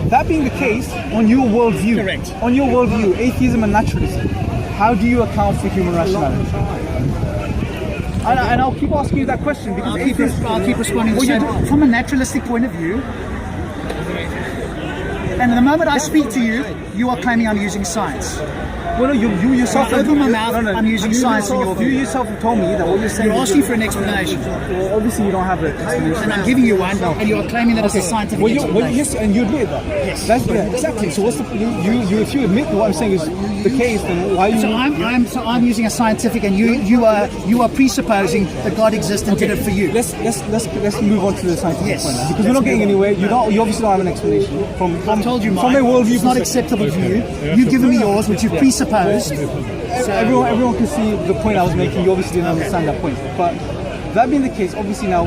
That being the case, on your worldview, atheism and naturalism, how do you account for human rationality? And I'll keep asking you that question because I'll keep responding from a naturalistic point of view. And the moment I speak to you, you are claiming I'm using science. Well, no, you yourself. Open my mouth. I'm using science in your view. You yourself have told me that what you're saying. You're asking for an explanation. Well, obviously you don't have an explanation. And I'm giving you one, and you are claiming that it's a scientific explanation. Yes, and you admit that. Yes. Exactly. So what's the if you admit what I'm saying is the case, then why are you? So I'm using a scientific, and you are presupposing that God exists and did it for you. Let's move on to the scientific point now, because we're not getting anywhere. You obviously don't have an explanation from I told you from a worldview. It's not acceptable to you. You've given me yours, which you've presupposed. So everyone can see the point I was making. You obviously didn't understand that point. But that being the case, obviously now,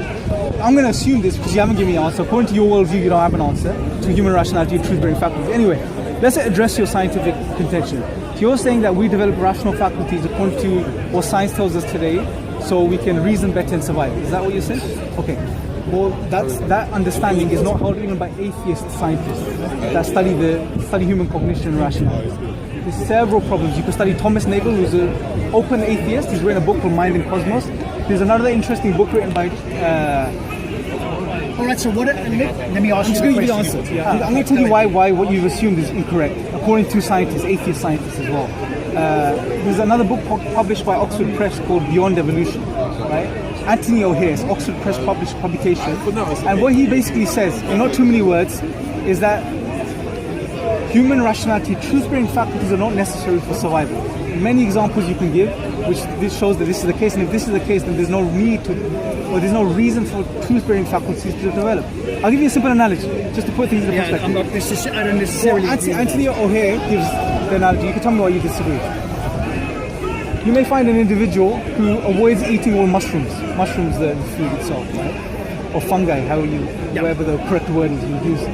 I'm going to assume this because you haven't given me an answer. According to your worldview, you don't have an answer to human rationality and truth-bearing faculties. Anyway, let's address your scientific contention. So you're saying that we develop rational faculties according to what science tells us today, so we can reason better and survive. Is that what you're saying? Okay. Well, that understanding is not held even by atheist scientists that study human cognition and rationality. There's several problems. You can study Thomas Nagel, who's an open atheist. He's written a book called Mind and Cosmos. There's another interesting book written by... All right, so let me ask you I'm just going to give you the answer. Yeah. I'm going to tell you why what you've assumed is incorrect, according to scientists, atheist scientists as well. There's another book published by Oxford Press called Beyond Evolution, right? Anthony O'Hare's Oxford Press published publication. And what he basically says, in not too many words, is that human rationality, truth-bearing faculties are not necessary for survival. Many examples you can give, which this shows that this is the case, and if this is the case, then there's no need to, or there's no reason for truth-bearing faculties to develop. I'll give you a simple analogy, just to put things into perspective. I don't necessarily. Anthony O'Hare gives the analogy. You can tell me why you disagree. You may find an individual who avoids eating all mushrooms, the food itself, right? Or fungi, whatever the correct word is you use.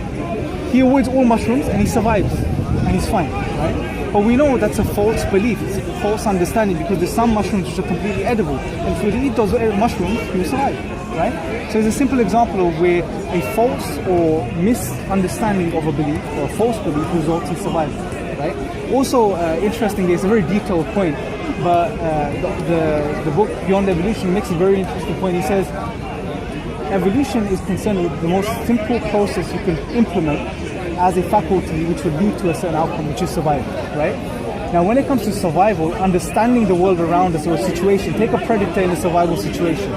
He avoids all mushrooms and he survives, and he's fine, right? But we know that's a false belief, it's a false understanding, because there's some mushrooms which are completely edible, and if you eat those mushrooms, you will survive, right? So it's a simple example of where a false or misunderstanding of a belief, or a false belief, results in survival, right? Also, interestingly, it's a very detailed point, but the book Beyond Evolution makes a very interesting point. He says, evolution is concerned with the most simple process you can implement as a faculty which would lead to a certain outcome, which is survival, right? Now, when it comes to survival, understanding the world around us or a situation, take a predator in a survival situation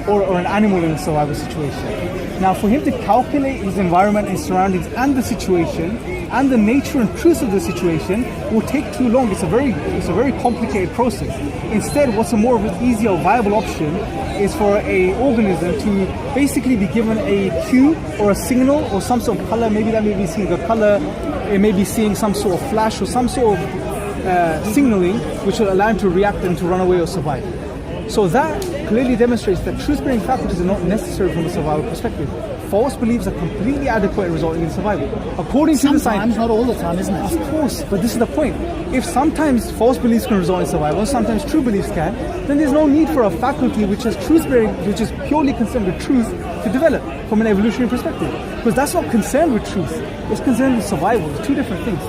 or an animal in a survival situation. Now, for him to calculate his environment, his surroundings, and the situation, and the nature and truth of the situation will take too long. It's a very complicated process. Instead, what's a more of an easier, viable option is for a organism to basically be given a cue or a signal or some sort of color. Maybe that may be seeing a color, it may be seeing some sort of flash or some sort of signaling which will allow him to react and to run away or survive. So that clearly demonstrates that truth-bearing faculties are not necessary from a survival perspective. False beliefs are completely adequate in resulting in survival. According to the science, not all the time, isn't it? Of course, but this is the point. If sometimes false beliefs can result in survival, sometimes true beliefs can, then there's no need for a faculty which is truth-bearing, which is purely concerned with truth, to develop from an evolutionary perspective. Because that's not concerned with truth, it's concerned with survival. It's two different things.